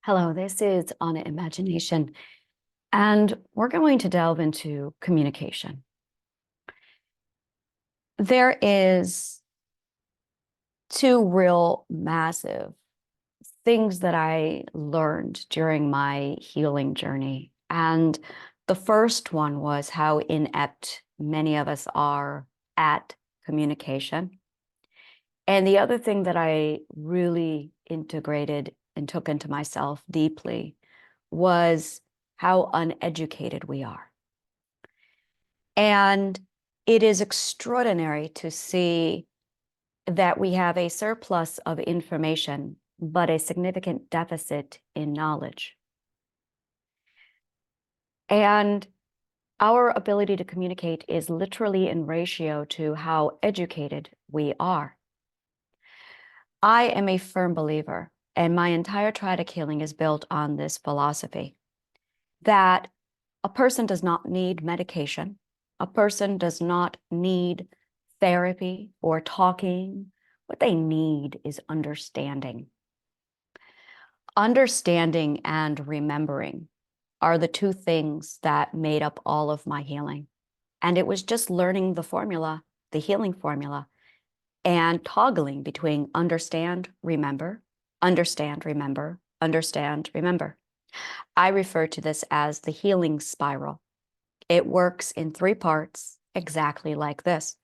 Hello, this is Anna Imagination, and we're going to delve into communication. There is two real massive things that I learned during my healing journey. And the first one was how inept many of us are at communication. And the other thing that I really integrated and took into myself deeply was how uneducated we are. And it is extraordinary to see that we have a surplus of information, but a significant deficit in knowledge. And our ability to communicate is literally in ratio to how educated we are. I am a firm believer, and my entire Triadic healing is built on this philosophy, that a person does not need medication. A person does not need therapy or talking. What they need is understanding. Understanding and remembering are the two things that made up all of my healing. And it was just learning the formula, the healing formula, and toggling between understand, remember, understand, remember, understand, remember. I refer to this as the healing spiral. It works in three parts, exactly like this.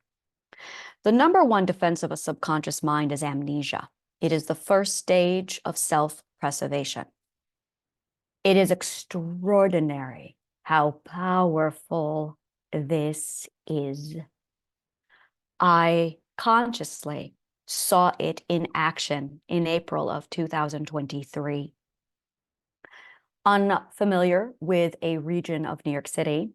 The number one defense of a subconscious mind is amnesia. It is the first stage of self-preservation. It is extraordinary how powerful this is. I consciously saw it in action in April of 2023. Unfamiliar with a region of New York City,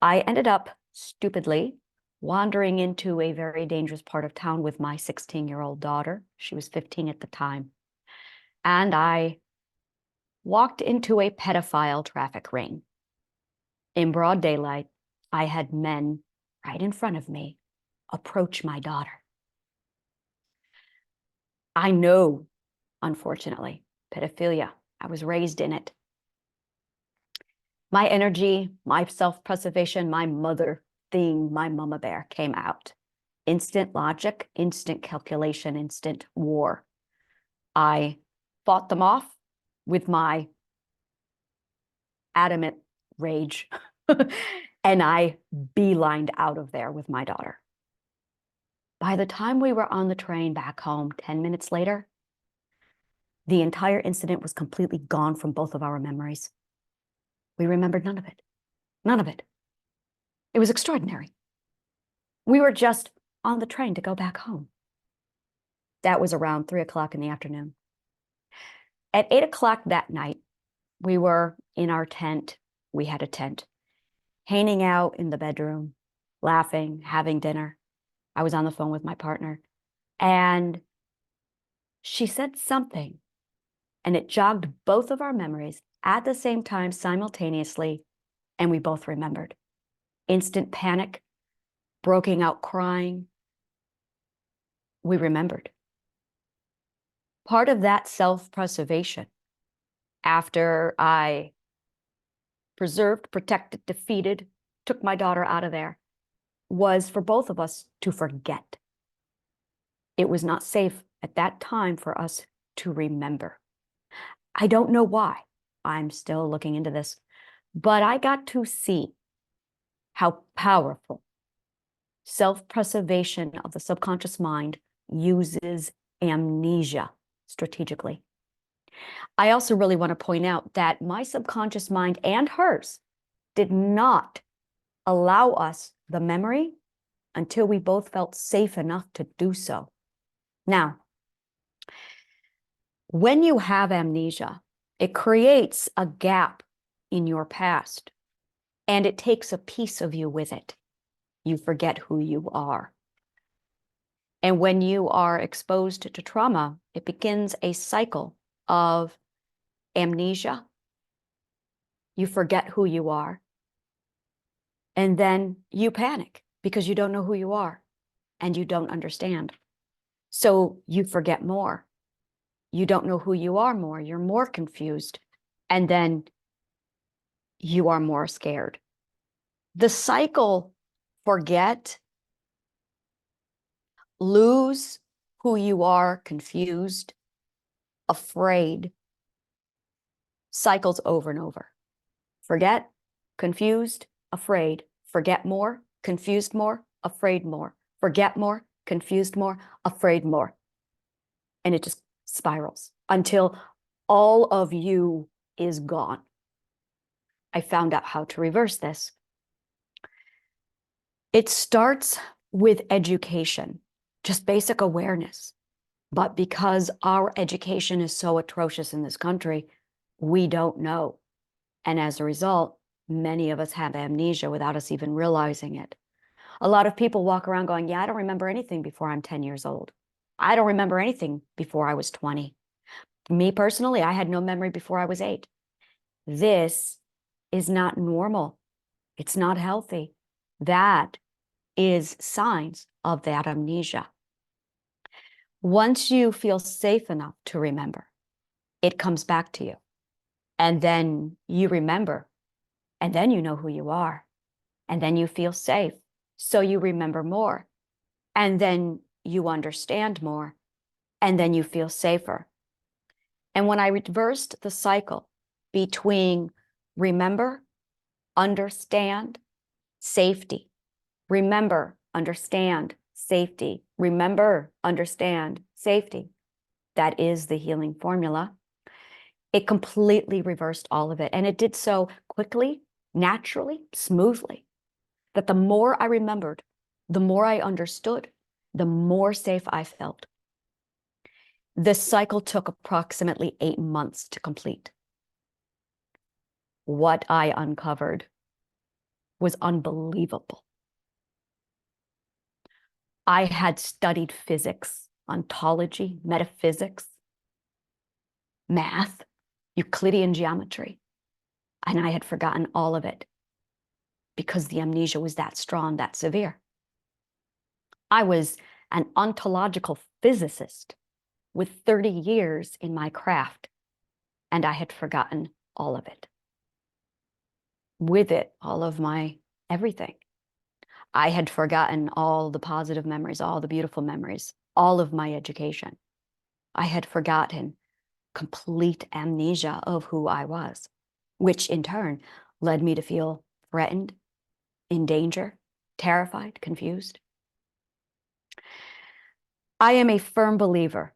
I ended up stupidly wandering into a very dangerous part of town with my 16-year-old daughter. She was 15 at the time. And I walked into a pedophile traffic ring. In broad daylight, I had men right in front of me approach my daughter. I know, unfortunately, pedophilia. I was raised in it. My energy, my self-preservation, my mother thing, my mama bear came out. Instant logic, instant calculation, instant war. I fought them off with my adamant rage, and I beelined out of there with my daughter. By the time we were on the train back home, 10 minutes later, the entire incident was completely gone from both of our memories. We remembered none of it. None of it. It was extraordinary. We were just on the train to go back home. That was around 3 o'clock in the afternoon. At 8 o'clock that night, we were in our tent. We had a tent, hanging out in the bedroom, laughing, having dinner. I was on the phone with my partner, and she said something, and it jogged both of our memories at the same time, simultaneously, and we both remembered. Instant panic, breaking out crying. We remembered. Part of that self-preservation, after I preserved, protected, defeated, took my daughter out of there, was for both of us to forget. It was not safe at that time for us to remember. I don't know why. I'm still looking into this, but I got to see how powerful self-preservation of the subconscious mind uses amnesia strategically. I also really want to point out that my subconscious mind and hers did not allow us the memory until we both felt safe enough to do so. Now, when you have amnesia, it creates a gap in your past, and it takes a piece of you with it. You forget who you are. And when you are exposed to trauma, it begins a cycle of amnesia. You forget who you are. And then you panic because you don't know who you are and you don't understand. So you forget more. you don't know who you are more. You're more confused. And then you are more scared. The cycle, forget, lose who you are, confused, afraid, cycles over and over. Forget, confused, afraid, forget more, confused more, afraid more, forget more, confused more, afraid more. And it just spirals until all of you is gone. I found out how to reverse this. It starts with education, just basic awareness. But because our education is so atrocious in this country, we don't know. And as a result, many of us have amnesia without us even realizing it. A lot of people walk around going, yeah, I don't remember anything before I'm 10 years old. I don't remember anything before I was 20. Me personally, I had no memory before I was 8. This is not normal. It's not healthy. That is signs of that amnesia. Once you feel safe enough to remember, it comes back to you. And then you remember, and then you know who you are. And then you feel safe, so you remember more. And then you understand more, and then you feel safer. And when I reversed the cycle between remember, understand, safety, remember, understand, safety, remember, understand, safety, that is the healing formula. It completely reversed all of it. And it did so quickly, naturally, smoothly, that the more I remembered, the more I understood, the more safe I felt. This cycle took approximately 8 months to complete. What I uncovered was unbelievable. I had studied physics, ontology, metaphysics, math, Euclidean geometry, and I had forgotten all of it because the amnesia was that strong, that severe. I was an ontological physicist with 30 years in my craft, and I had forgotten all of it. With it, all of my everything. I had forgotten all the positive memories, all the beautiful memories, all of my education. I had forgotten complete amnesia of who I was, which in turn led me to feel threatened, in danger, terrified, confused. I am a firm believer,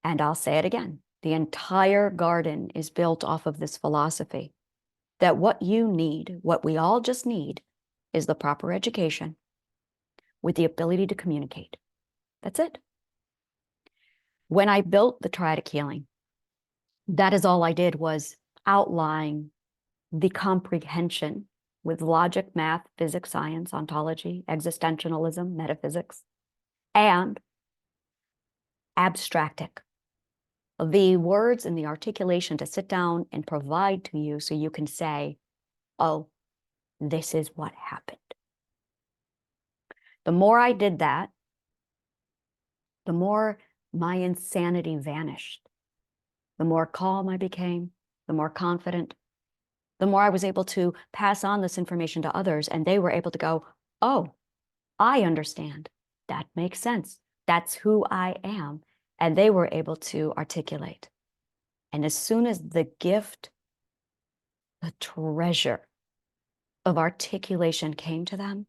and I'll say it again, the entire garden is built off of this philosophy that what you need, what we all just need, is the proper education with the ability to communicate. That's it. When I built the triadic healing, that is all I did was outline the comprehension with logic, math, physics, science, ontology, existentialism, metaphysics, and abstractic. The words and the articulation to sit down and provide to you so you can say, oh, this is what happened. The more I did that, the more my insanity vanished. The more calm I became, the more confident, the more I was able to pass on this information to others, and they were able to go, oh, I understand. That makes sense. That's who I am. And they were able to articulate. And as soon as the gift, the treasure of articulation came to them,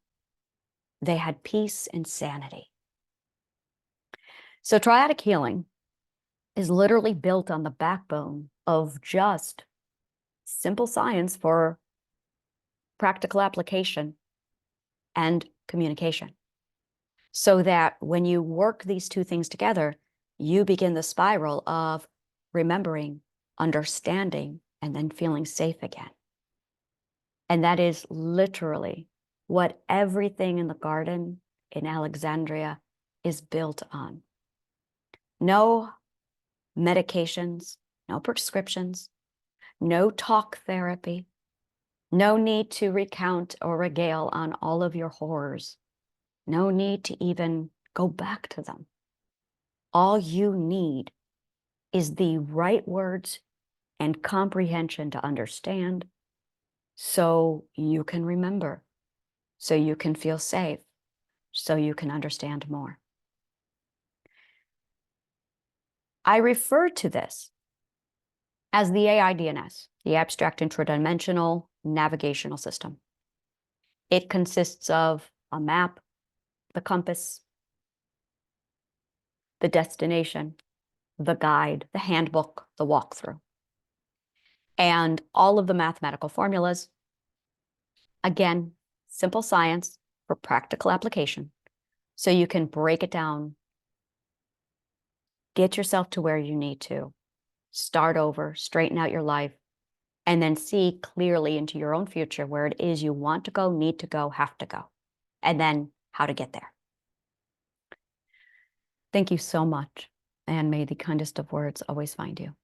they had peace and sanity. So triadic healing is literally built on the backbone of just simple science for practical application and communication. So that when you work these two things together, you begin the spiral of remembering, understanding, and then feeling safe again. And that is literally what everything in the garden in Alexandria is built on. No medications, no prescriptions, no talk therapy, no need to recount or regale on all of your horrors, no need to even go back to them. All you need is the right words and comprehension to understand so you can remember, so you can feel safe, so you can understand more. I refer to this as the AIDNS, the Abstract Intradimensional Navigational System. It consists of a map, the compass, the destination, the guide, the handbook, the walkthrough, and all of the mathematical formulas. Again, simple science for practical application. So you can break it down, get yourself to where you need to, start over, straighten out your life, and then see clearly into your own future where it is you want to go, need to go, have to go, and then how to get there. Thank you so much, and may the kindest of words always find you.